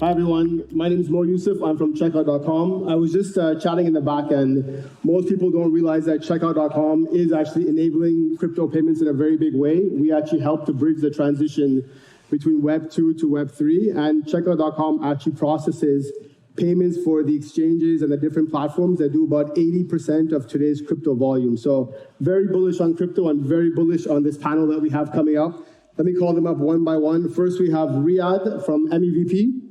Hi everyone, my name is Yusuf. I'm from checkout.com. I was just chatting in the back end. Most people don't realize that checkout.com is actually enabling crypto payments in a very big way. We actually help to bridge the transition between Web 2 to Web 3, and checkout.com actually processes payments for the exchanges and the different platforms that do about 80% of today's crypto volume. So very bullish on crypto and very bullish on this panel that we have coming up. Let me call them up one by one. First, we have Riyad from MEVP.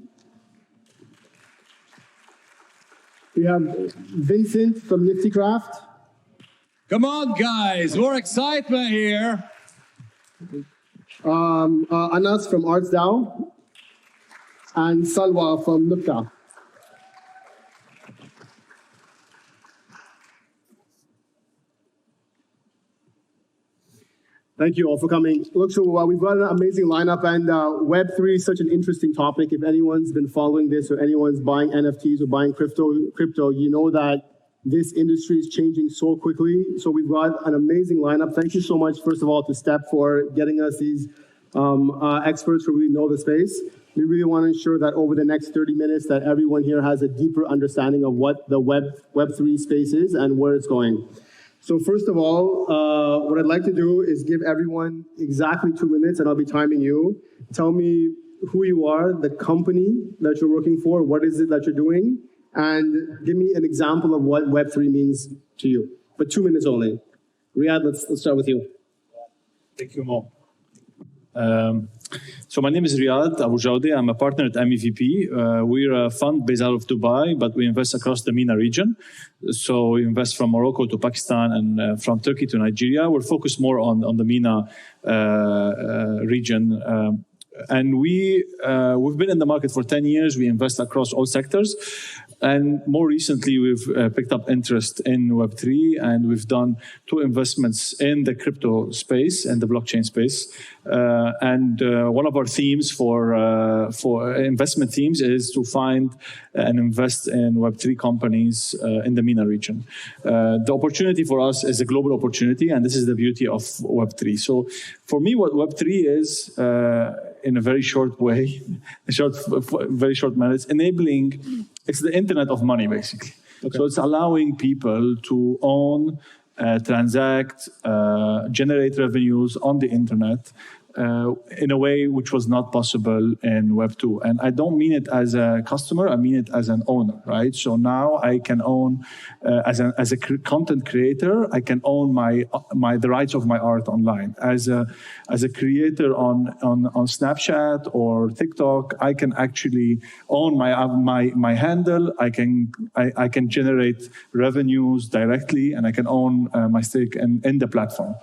We have Vincent from Nifty Craft. Come on, guys, more excitement here. Anas from ArtsDAO. And Salwa from NuqtahNFT. Thank you all for coming. Look, so we've got an amazing lineup, and Web3 is such an interesting topic. If anyone's been following this or anyone's buying NFTs or buying crypto, you know that this industry is changing so quickly. So we've got an amazing lineup. Thank you so much, first of all, to Step for getting us these experts who really know the space. We really want to ensure that over the next 30 minutes that everyone here has a deeper understanding of what the Web3 space is and where it's going. So first of all, what I'd like to do is give everyone exactly 2 minutes, and I'll be timing you. Tell me who you are, the company that you're working for, what is it that you're doing, and give me an example of what Web3 means to you. But 2 minutes only. Riyad, let's start with you. Thank you, Mo. So my name is Riyad, Jaoudeh. I'm a partner at MEVP. We're a fund based out of Dubai, but we invest across the MENA region. So we invest from Morocco to Pakistan and from Turkey to Nigeria. We're focused more on the MENA region. And we've been in the market for 10 years. We invest across all sectors. And more recently, we've picked up interest in Web3, and we've done 2 investments in the crypto space and the blockchain space. And one of our themes for investment themes is to find and invest in Web3 companies in the MENA region. The opportunity for us is a global opportunity, and this is the beauty of Web3. So for me, what Web3 is, in a very short way, very short manner, it's the internet of money, basically. Okay. So it's allowing people to own, transact, generate revenues on the internet in a way which was not possible in Web 2. And I don't mean it as a customer, I mean it as an owner, right? So now I can own, as a content creator, I can own the rights of my art online. As a creator on Snapchat or TikTok, I can actually own my handle, I can generate revenues directly, and I can own my stake in the platform.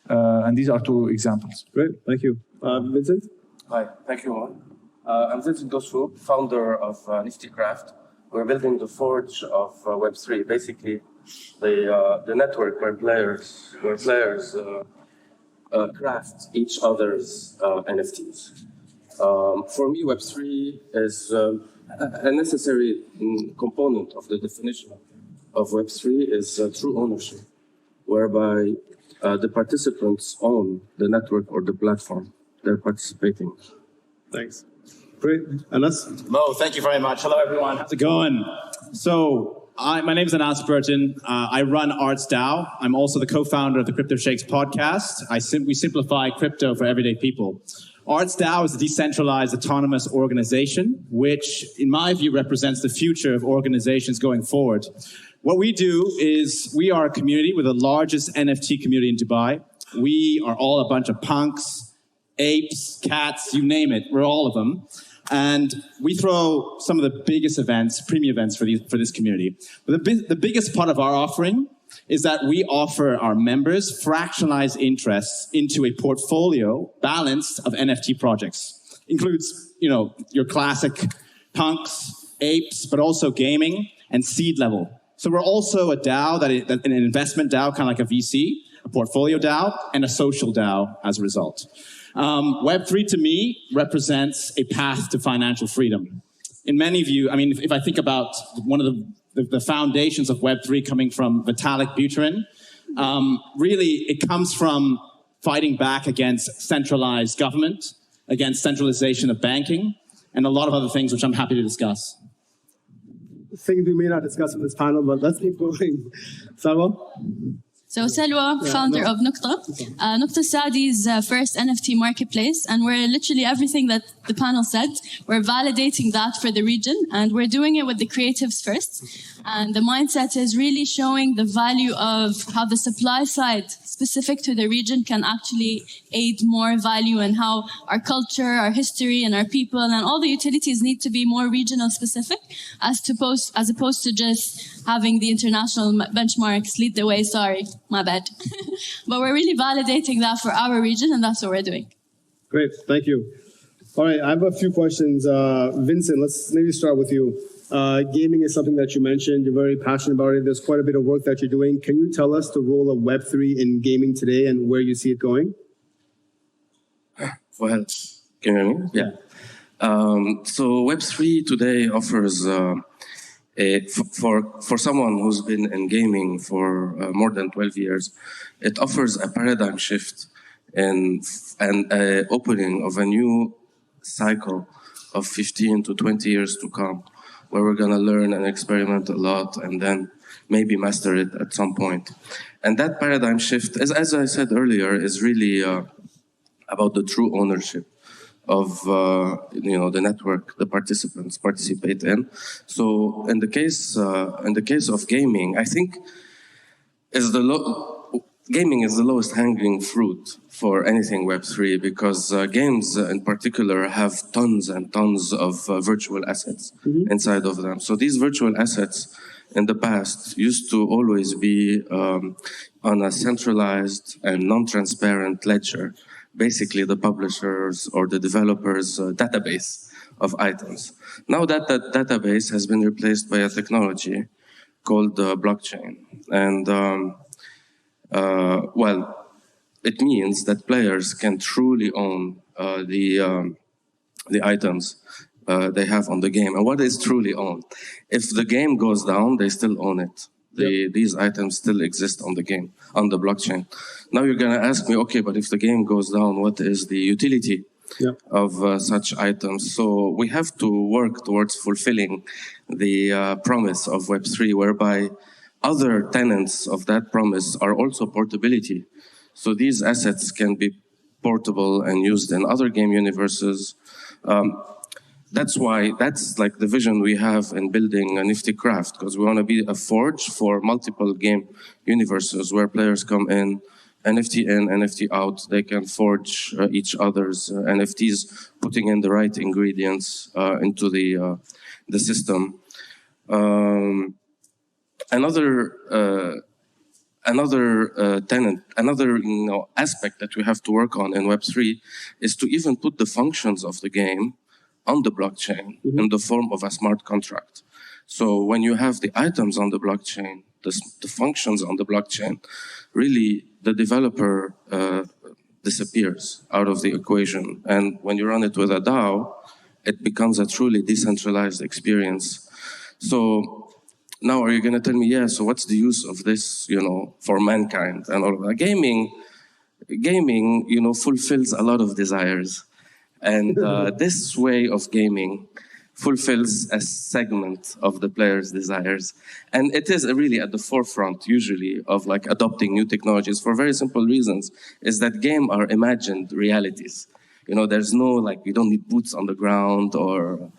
And these are 2 examples. Great, thank you. Vincent? Hi, thank you all. I'm Vincent Ghossoub, founder of Nifty Craft. We're building the forge of Web3, basically the network where players craft each other's NFTs. For me, Web3 is a necessary component of the definition of Web3 is true ownership, whereby the participants own the network or the platform they're participating. Thanks. Great. Anas? Mo, thank you very much. Hello, everyone. How's it going? So, my name is Anas Bhurtun. I run ArtsDAO. I'm also the co-founder of the Crypto Shakes podcast. We simplify crypto for everyday people. ArtsDAO is a decentralized, autonomous organization, which, in my view, represents the future of organizations going forward. What we do is we are a community. We're the largest NFT community in Dubai. We are all a bunch of punks, apes, cats, you name it. We're all of them. And we throw some of the biggest events, premium events for this community. But the biggest part of our offering is that we offer our members fractionalized interests into a portfolio balanced of NFT projects. Includes, your classic punks, apes, but also gaming and seed level. So we're also a DAO, an investment DAO, kind of like a VC, a portfolio DAO, and a social DAO as a result. Web3 to me represents a path to financial freedom. In many of you, if I think about one of the foundations of Web3 coming from Vitalik Buterin, really it comes from fighting back against centralized government, against centralization of banking, and a lot of other things which I'm happy to discuss. Things we may not discuss in this panel, but let's keep going. Salwa? So Salwa, founder of Nuqtah. Nuqtah is Saudi's first NFT marketplace, and we're literally everything that the panel said. We're validating that for the region, and we're doing it with the creatives first. And the mindset is really showing the value of how the supply side specific to the region can actually aid more value, and how our culture, our history, and our people, and all the utilities need to be more regional specific, as opposed to just having the international benchmarks lead the way. Sorry, my bad. But we're really validating that for our region, and that's what we're doing. Great, thank you. All right, I have a few questions. Vincent, let's maybe start with you. Gaming is something that you mentioned. You're very passionate about it. There's quite a bit of work that you're doing. Can you tell us the role of Web3 in gaming today and where you see it going? Well, can you hear me? Yeah. So Web3 today offers, for someone who's been in gaming for more than 12 years, it offers a paradigm shift and an opening of a new cycle of 15 to 20 years to come, where we're going to learn and experiment a lot and then maybe master it at some point. And that paradigm shift, as I said earlier, is really about the true ownership of the network the participants participate in. So in the case of gaming, I think gaming is the lowest hanging fruit for anything Web3, because games in particular have tons and tons of virtual assets inside of them. So these virtual assets in the past used to always be on a centralized and non-transparent ledger, basically the publishers or the developers' database of items. Now that database has been replaced by a technology called blockchain. And well, it means that players can truly own the items they have on the game. And what is truly owned? If the game goes down, they still own it. These items still exist on the game, on the blockchain. Now you're going to ask me, okay, but if the game goes down, what is the utility of such items? So we have to work towards fulfilling the promise of Web3, whereby other tenets of that promise are also portability. So these assets can be portable and used in other game universes. That's like the vision we have in building a Nifty craft, because we want to be a forge for multiple game universes where players come in, NFT in, NFT out. They can forge each other's NFTs, putting in the right ingredients into the system. Another tenet, another aspect that we have to work on in Web3 is to even put the functions of the game on the blockchain in the form of a smart contract. So when you have the items on the blockchain, the functions on the blockchain, really the developer disappears out of the equation. And when you run it with a DAO, it becomes a truly decentralized experience. So now, are you going to tell me, yeah, so what's the use of this, for mankind and all of that? Gaming, fulfills a lot of desires. And this way of gaming fulfills a segment of the player's desires. And it is really at the forefront, usually, of like adopting new technologies for very simple reasons, is that game are imagined realities. There's no, you don't need boots on the ground or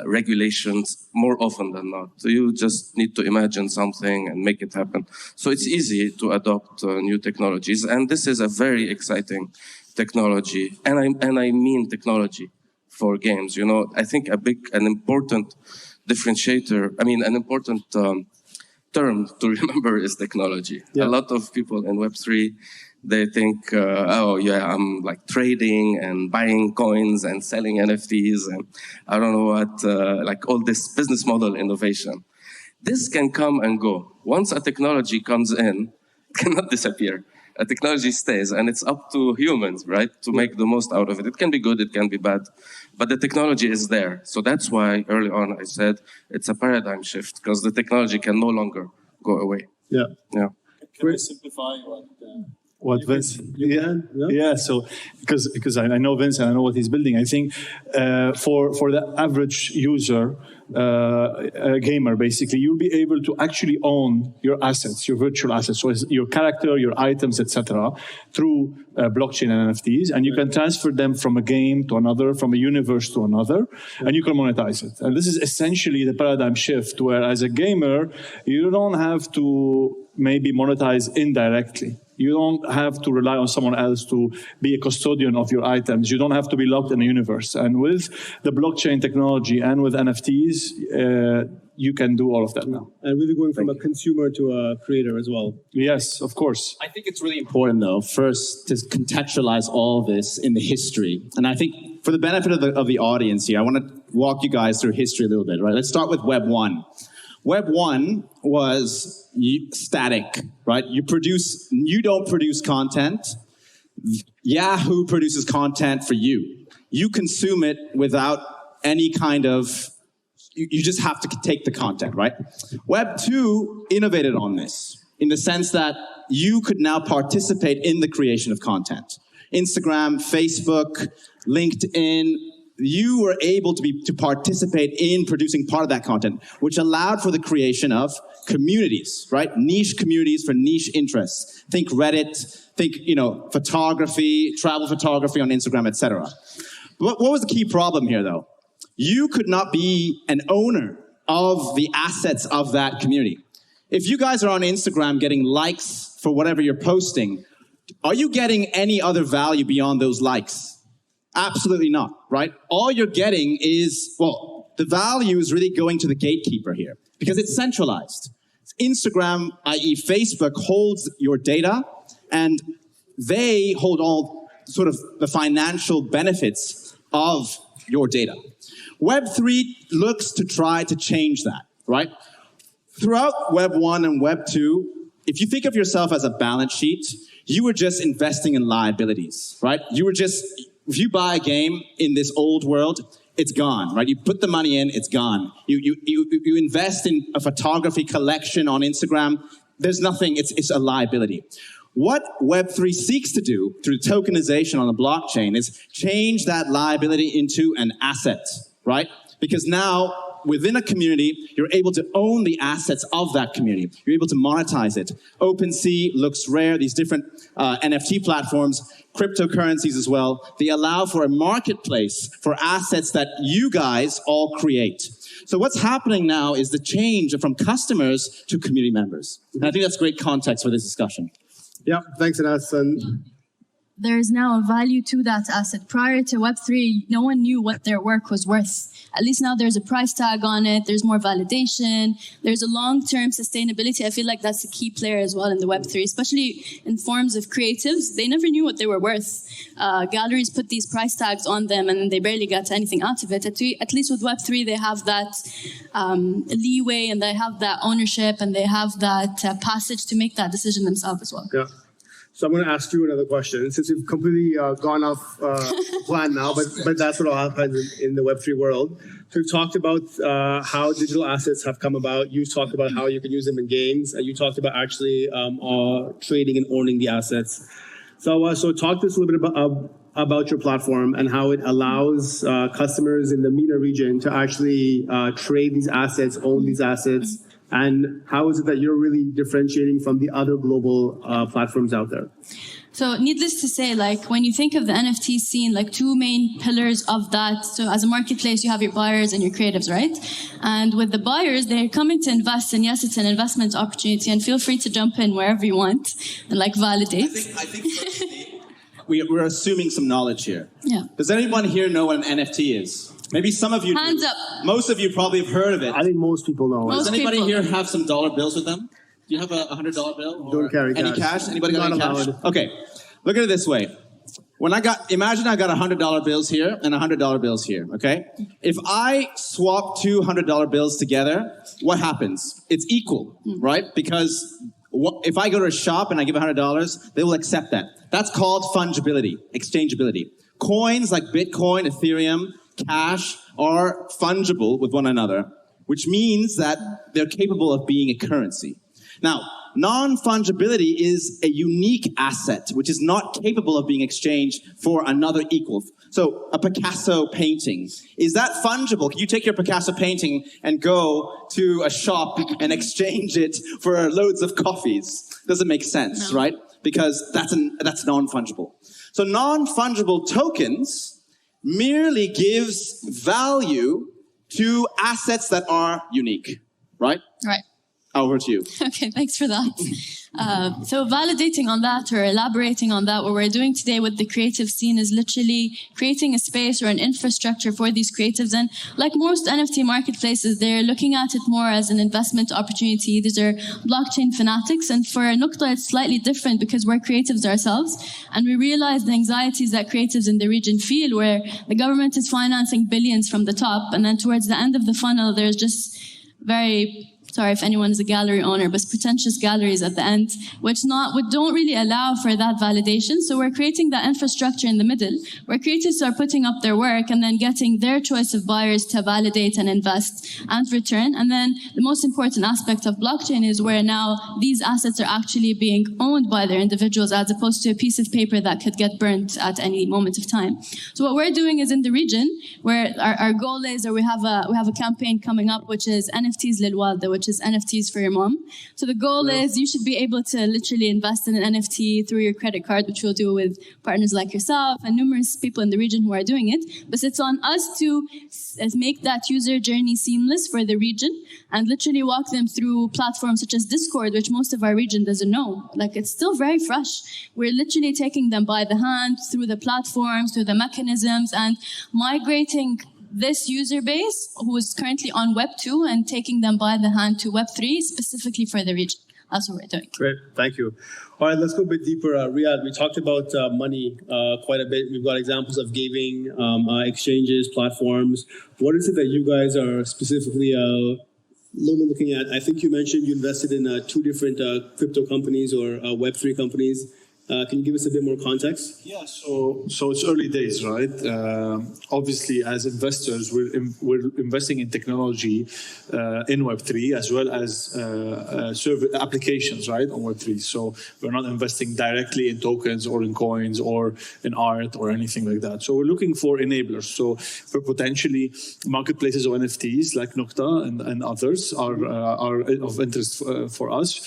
regulations more often than not. So you just need to imagine something and make it happen. So it's easy to adopt new technologies, and this is a very exciting technology. And I mean technology for games. I think an important differentiator, an important term to remember is technology. A lot of people in Web3, they think, I'm like trading and buying coins and selling NFTs and I don't know what, all this business model innovation. This can come and go. Once a technology comes in, it cannot disappear. A technology stays, and it's up to humans, right, to make the most out of it. It can be good, it can be bad, but the technology is there. So that's why early on I said it's a paradigm shift, because the technology can no longer go away. Yeah. Can I simplify what what Vince, yeah. So because I know Vincent, I know what he's building. I think for the average user, a gamer, basically, you'll be able to actually own your assets, your virtual assets, so your character, your items, etc., through blockchain and NFTs, and you can transfer them from a game to another, from a universe to another, and you can monetize it. And this is essentially the paradigm shift, where as a gamer, you don't have to maybe monetize indirectly. You don't have to rely on someone else to be a custodian of your items. You don't have to be locked in a universe. And with the blockchain technology and with NFTs, you can do all of that now. And really going from a consumer to a creator as well. Yes, of course. I think it's really important, though, first to contextualize all this in the history. And I think for the benefit of the audience here, I want to walk you guys through history a little bit, right? Let's start with Web 1. Web 1 was static, right? You don't produce content. Yahoo produces content for you. You consume it without any kind of, you just have to take the content, right? Web 2 innovated on this in the sense that you could now participate in the creation of content. Instagram, Facebook, LinkedIn, you were able to participate in producing part of that content, which allowed for the creation of communities, right? Niche communities for niche interests. Think Reddit, think, photography, travel photography on Instagram, etc. What was the key problem here, though? You could not be an owner of the assets of that community. If you guys are on Instagram getting likes for whatever you're posting, are you getting any other value beyond those likes? Absolutely not, right? All you're getting is, the value is really going to the gatekeeper here because it's centralized. Instagram, i.e. Facebook, holds your data and they hold all sort of the financial benefits of your data. Web3 looks to try to change that, right? Throughout Web 1 and Web 2, if you think of yourself as a balance sheet, you were just investing in liabilities, right? If you buy a game in this old world, it's gone, right? You put the money in, it's gone. You invest in a photography collection on Instagram, there's nothing, it's a liability. What Web3 seeks to do through tokenization on the blockchain is change that liability into an asset, right? Because now, within a community, you're able to own the assets of that community. You're able to monetize it. OpenSea, LooksRare, these different NFT platforms, cryptocurrencies as well, they allow for a marketplace for assets that you guys all create. So what's happening now is the change from customers to community members. And I think that's great context for this discussion. Yeah, thanks, Anas. There is now a value to that asset. Prior to Web3, no one knew what their work was worth. At least now there's a price tag on it. There's more validation. There's a long-term sustainability. I feel like that's a key player as well in the Web3, especially in forms of creatives. They never knew what they were worth. Galleries put these price tags on them and they barely got anything out of it. At least with Web3, they have that leeway and they have that ownership and they have that passage to make that decision themselves as well. Yeah. So I'm going to ask you another question. Since we've completely gone off plan now, but that's what all happens in the Web3 world. So we've talked about how digital assets have come about. You talked about how you can use them in games. And you talked about actually trading and owning the assets. So talk to us a little bit about your platform and how it allows customers in the MENA region to actually trade these assets, own these assets. And how is it that you're really differentiating from the other global platforms out there? So needless to say, when you think of the NFT scene, two main pillars of that. So as a marketplace, you have your buyers and your creatives, right? And with the buyers, they're coming to invest, and yes, it's an investment opportunity, and feel free to jump in wherever you want and validate. I think firstly, we're assuming some knowledge here. Yeah. Does anyone here know what an NFT is? Maybe some of you Hands do. up. Most of you probably have heard of it. I think most people know. Does anybody here have some dollar bills with them? Do you have a $100 bill? Or don't carry any cash? Anybody got any cash? Allowed. Okay. Look at it this way. Imagine I got $100 bills here and $100 bills here, okay? If I swap two $100 bills together, what happens? It's equal, right? Because if I go to a shop and I give $100, they will accept that. That's called fungibility, exchangeability. Coins like Bitcoin, Ethereum, cash are fungible with one another, which means that they're capable of being a currency. Now, non-fungibility is a unique asset, which is not capable of being exchanged for another equal. So a Picasso painting, is that fungible? Can you take your Picasso painting and go to a shop and exchange it for loads of coffees? Doesn't make sense, right? Because that's non-fungible. So non-fungible tokens merely gives value to assets that are unique, right? Right. Over to you. Okay, thanks for that. So validating on that or elaborating on that, what we're doing today with the creative scene is literally creating a space or an infrastructure for these creatives. And like most NFT marketplaces, they're looking at it more as an investment opportunity. These are blockchain fanatics. And for Nuqtah, it's slightly different because we're creatives ourselves. And we realize the anxieties that creatives in the region feel, where the government is financing billions from the top. And then towards the end of the funnel, there's just sorry if anyone is a gallery owner, but pretentious galleries at the end, which don't really allow for that validation. So we're creating that infrastructure in the middle, where creatives are putting up their work and then getting their choice of buyers to validate and invest and return. And then the most important aspect of blockchain is where now these assets are actually being owned by their individuals, as opposed to a piece of paper that could get burnt at any moment of time. So what we're doing is in the region, where our goal is, or we have a campaign coming up, which is NFTs Lil Walda, which is NFTs for your mom. So the goal is you should be able to literally invest in an NFT through your credit card, which we'll do with partners like yourself and numerous people in the region who are doing it. But it's on us to make that user journey seamless for the region and literally walk them through platforms such as Discord, which most of our region doesn't know. Like, it's still very fresh. We're literally taking them by the hand through the platforms, through the mechanisms, and migrating this user base who is currently on Web 2 and taking them by the hand to Web 3 specifically for the region. That's what we're doing. Great, thank you. All right, let's go a bit deeper. Riyad, we talked about money quite a bit. We've got examples of gaming, exchanges, platforms. What is it that you guys are specifically looking at? I think you mentioned you invested in 2 different crypto companies or Web3 companies. Can you give us a bit more context? Yeah, so it's early days, right? Obviously, as investors, we're investing in technology in Web3 as well as applications, right, on Web3. So we're not investing directly in tokens or in coins or in art or anything like that. So we're looking for enablers. So for potentially marketplaces of NFTs like Nuqtah and others are of interest for us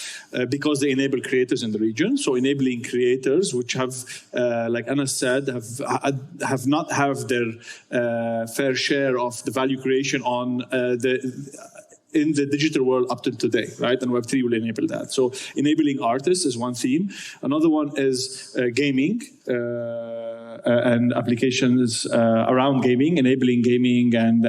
because they enable creators in the region. So enabling creators which have, like Anas said, have not have their fair share of the value creation on in the digital world up to today, right? And Web3 will enable that. So enabling artists is one theme. Another one is gaming and applications around gaming, enabling gaming and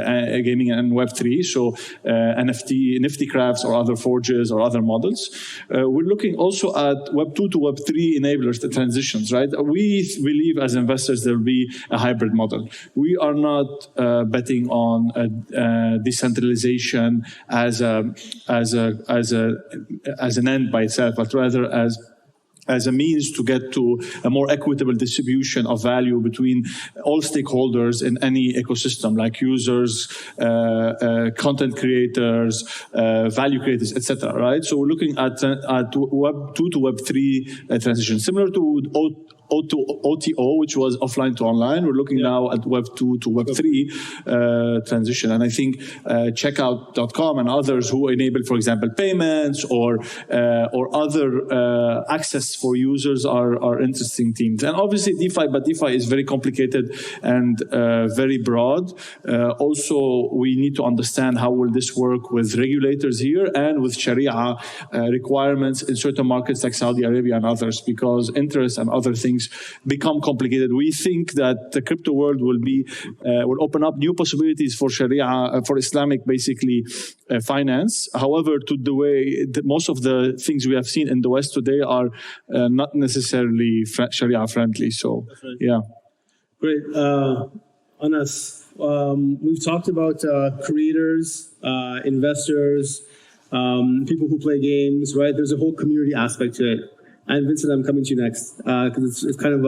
Web3. So Nifty crafts or other forges or other models. We're looking also at Web 2 to Web 3 enablers, the transitions, right? We believe as investors there will be a hybrid model. We are not betting on decentralization as an end by itself, but rather as a means to get to a more equitable distribution of value between all stakeholders in any ecosystem, like users, content creators, value creators, etc. Right? So we're looking at Web 2 to Web 3 transition, similar to OTO, which was offline to online. We're looking now at Web 2 to Web 3 transition. And I think checkout.com and others who enable, for example, payments or other access for users are interesting themes. And obviously DeFi, but DeFi is very complicated and very broad. Also, we need to understand how will this work with regulators here and with Sharia requirements in certain markets like Saudi Arabia and others, because interest and other things become complicated. We think that the crypto world will open up new possibilities for Sharia, for Islamic, basically, finance. However, to the way most of the things we have seen in the West today are not necessarily Sharia friendly. So, yeah. Great. Anas, we've talked about creators, investors, people who play games, right? There's a whole community aspect to it. And Vincent, I'm coming to you next because it's kind of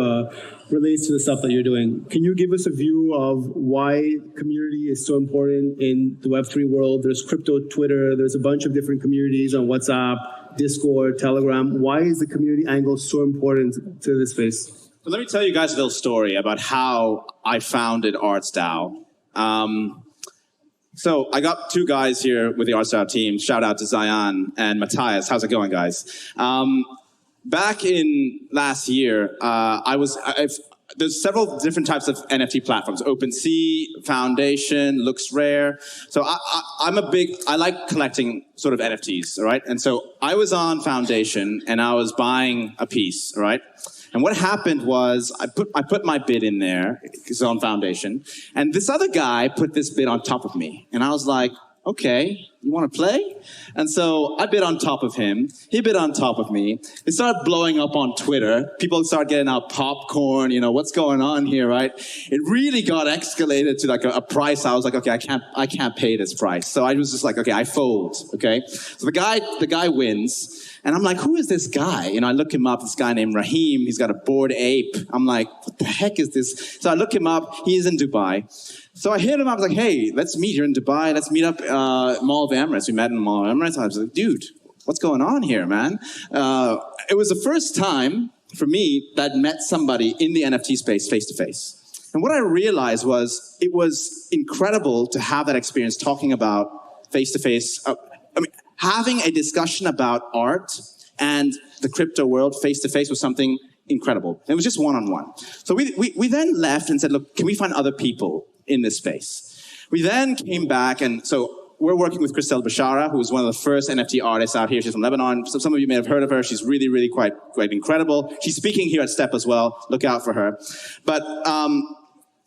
relates to the stuff that you're doing. Can you give us a view of why community is so important in the Web3 world? There's crypto Twitter. There's a bunch of different communities on WhatsApp, Discord, Telegram. Why is the community angle so important to this space? So let me tell you guys a little story about how I founded ArtsDAO. So I got two guys here with the ArtsDAO team. Shout out to Zion and Matthias. How's it going, guys? Back in last year, there's several different types of NFT platforms. OpenSea, Foundation, Looks Rare. So I like collecting sort of NFTs, all right? And so I was on Foundation and I was buying a piece, all right? And what happened was I put my bid in there, it's on Foundation, and this other guy put this bid on top of me. And I was like, okay, you want to play? And so I bid on top of him. He bid on top of me. It started blowing up on Twitter. People started getting out popcorn, what's going on here, right? It really got escalated to like a price. I was like, okay, I can't pay this price. So I was just like, okay, I fold, okay? So the guy wins. And I'm like, who is this guy? I look him up, this guy named Raheem. He's got a Bored Ape. I'm like, what the heck is this? So I look him up. He's in Dubai. So I hit him up. I was like, hey, let's meet. You're in Dubai. Let's meet up Mall of Emirates. We met in the Mall of Emirates. I was like, dude, what's going on here, man? It was the first time for me that I met somebody in the NFT space face to face. And what I realized was it was incredible to have that experience talking about face to face. Having a discussion about art and the crypto world face to face was something incredible. It was just one-on-one. So we then left and said, look, can we find other people in this space? We then came back, and so we're working with Christelle Bashara, who is one of the first NFT artists out here. She's from Lebanon. So some of you may have heard of her. She's really, really quite incredible. She's speaking here at Step as well. Look out for her. But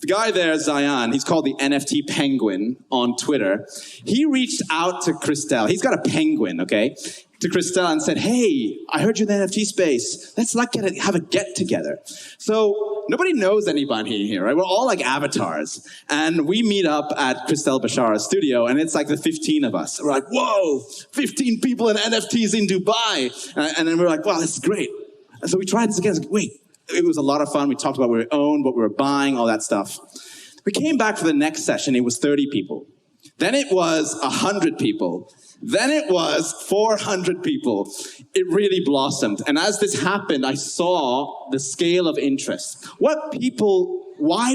the guy there, Zion, he's called the NFT Penguin on Twitter. He reached out to Christelle. He's got a penguin, okay? To Christelle and said, hey, I heard you're in the NFT space. Let's have a get together. So nobody knows anybody here, right? We're all like avatars. And we meet up at Christelle Bashara's studio, and it's like the 15 of us. We're like, whoa, 15 people in NFTs in Dubai. And then we're like, wow, this is great. And so we tried this again. Like, wait. It was a lot of fun. We talked about what we owned, what we were buying, all that stuff. We came back for the next session. It was 30 people. Then it was 100 people. Then it was 400 people. It really blossomed. And as this happened, I saw the scale of interest. Why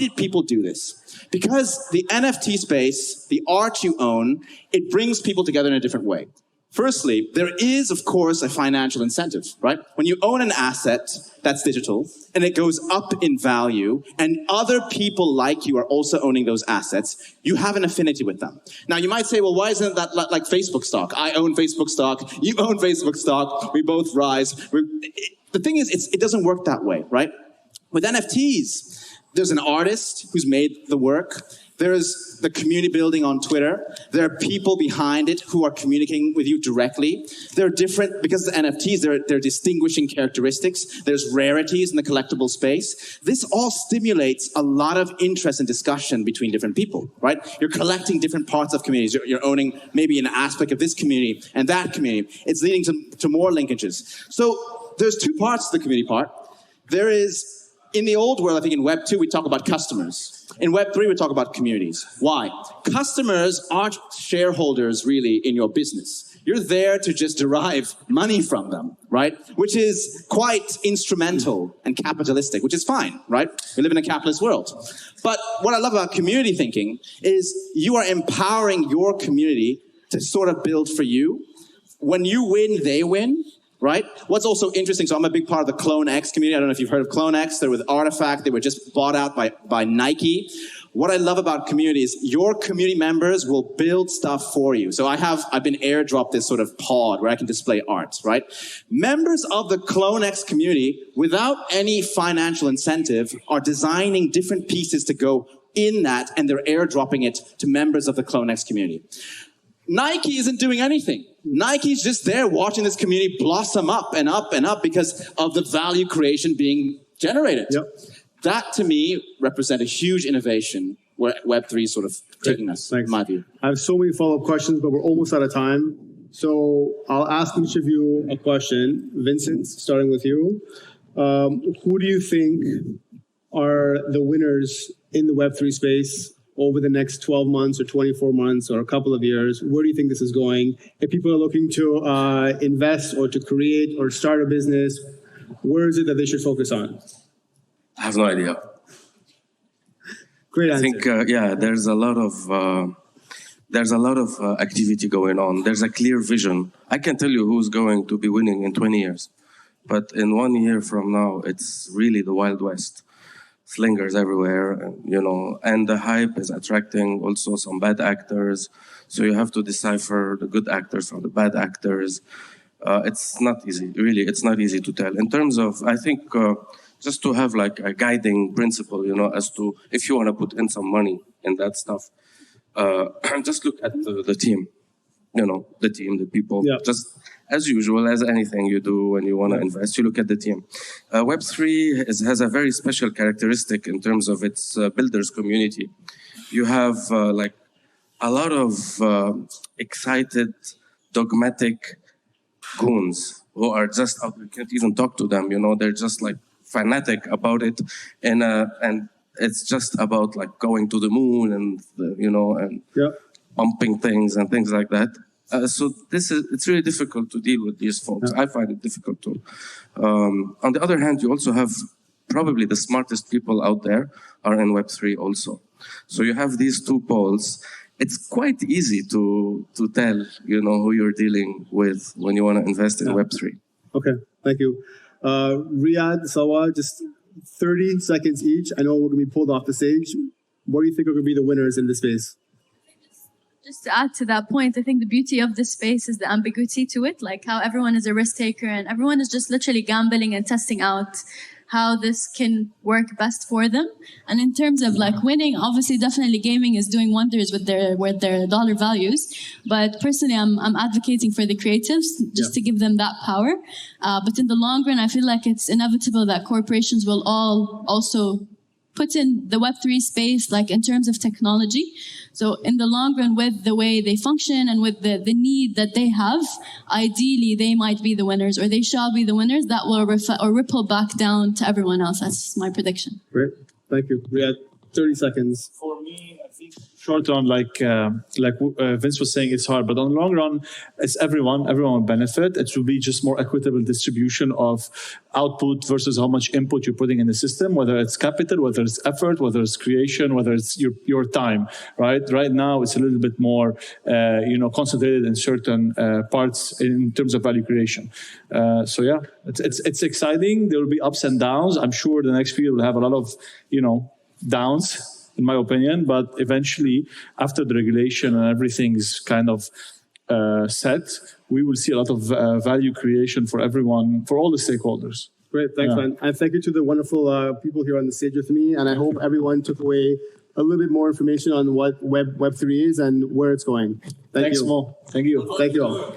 did people do this? Because the NFT space, the art you own, it brings people together in a different way. Firstly, there is, of course, a financial incentive, right? When you own an asset that's digital and it goes up in value and other people like you are also owning those assets, you have an affinity with them. Now, you might say, well, why isn't that like Facebook stock? I own Facebook stock, you own Facebook stock, we both rise. The thing is, it doesn't work that way, right? With NFTs, there's an artist who's made the work. There's the community building on Twitter. There are people behind it who are communicating with you directly. There are different, because of the NFTs, there are distinguishing characteristics. There's rarities in the collectible space. This all stimulates a lot of interest and discussion between different people, right? You're collecting different parts of communities. You're owning maybe an aspect of this community and that community. It's leading to more linkages. So there's two parts to the community part. There is, in the old world, I think in Web 2, we talk about customers. In Web 3, we talk about communities. Why? Customers aren't shareholders, really, in your business. You're there to just derive money from them, right? Which is quite instrumental and capitalistic, which is fine, right? We live in a capitalist world. But what I love about community thinking is you are empowering your community to sort of build for you. When you win, they win. Right? What's also interesting, so I'm a big part of the Clone X community. I don't know if you've heard of Clone X. They're with Artifact. They were just bought out by Nike. What I love about community is your community members will build stuff for you. So I've been airdropped this sort of pod where I can display art, right? Members of the Clone X community, without any financial incentive, are designing different pieces to go in that, and they're airdropping it to members of the Clone X community. Nike isn't doing anything. Nike's just there watching this community blossom up and up and up because of the value creation being generated. Yep. That, to me, represents a huge innovation where Web3 is sort of taking us, in my view. I have so many follow-up questions, but we're almost out of time. So I'll ask each of you a question. Vincent, starting with you. Who do you think are the winners in the Web3 space over the next 12 months or 24 months or a couple of years? Where do you think this is going? If people are looking to invest or to create or start a business, where is it that they should focus on? I have no idea. Great answer. I think, yeah, there's a lot of activity going on. There's a clear vision. I can tell you who's going to be winning in 20 years. But in 1 year from now, it's really the Wild West. Slingers everywhere, you know, and the hype is attracting also some bad actors. So you have to decipher the good actors from the bad actors. It's not easy, really. It's not easy to tell. In terms of, I think, just to have like a guiding principle, you know, as to if you want to put in some money in that stuff, just look at the team, you know, the team, the people. Yeah. Just as usual, as anything you do when you want to invest, you look at the team. Web3 has a very special characteristic in terms of its builders community. You have like a lot of excited, dogmatic goons who are just out. You can't even talk to them. You know, they're just like fanatic about it, and it's just about like going to the moon and you know and pumping things and things like that. So it's really difficult to deal with these folks. I find it difficult too. On the other hand, you also have probably the smartest people out there are in Web3 also. So you have these two poles. It's quite easy to tell, you know, who you're dealing with when you want to invest in Web3. Okay, thank you. Riyad, Salwa, just 30 seconds each. I know we're going to be pulled off the stage. What do you think are going to be the winners in this space? Just to add to that point, I think the beauty of this space is the ambiguity to it, like how everyone is a risk taker and everyone is just literally gambling and testing out how this can work best for them. And in terms of like winning, obviously, definitely gaming is doing wonders with their dollar values. But personally, I'm advocating for the creatives just to give them that power. But in the long run, I feel like it's inevitable that corporations will all also put in the Web3 space, like in terms of technology. So in the long run, with the way they function and with the need that they have, ideally they might be the winners, or they shall be the winners. That will ripple back down to everyone else. That's my prediction. Great, thank you. We had 30 seconds. For me, I think short run, like Vince was saying, it's hard, but on the long run, it's everyone will benefit. It will be just more equitable distribution of output versus how much input you're putting in the system, whether it's capital, whether it's effort, whether it's creation, whether it's your time, right? Right now, it's a little bit more, concentrated in certain parts in terms of value creation. So yeah, it's exciting. There will be ups and downs. I'm sure the next period will have a lot of, downs, in my opinion, but eventually, after the regulation and everything's kind of set, we will see a lot of value creation for everyone, for all the stakeholders. Great, thanks, man. And thank you to the wonderful people here on the stage with me, and I hope everyone took away a little bit more information on what Web3 is and where it's going. Thanks, Mo. Thank you. Thank you all.